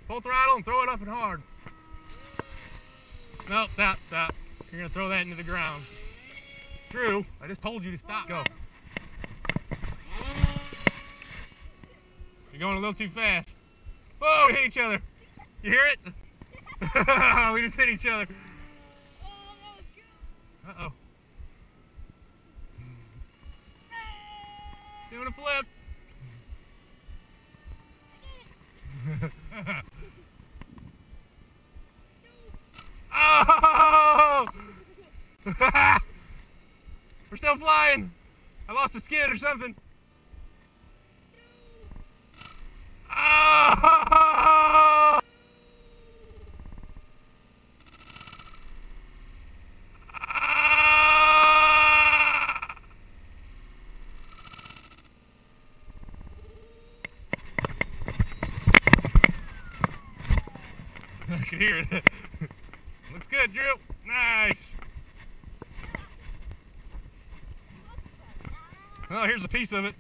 Full throttle and throw it up and hard. No, stop. You're going to throw that into the ground. Drew, I just told you to stop. Go. You're going a little too fast. Whoa, we hit each other. You hear it? We just hit each other. Uh-oh. Doing a flip. Oh! We're still flying. I lost a skid or something. Oh! I can hear it. Looks good, Drew. Nice. Oh, here's a piece of it.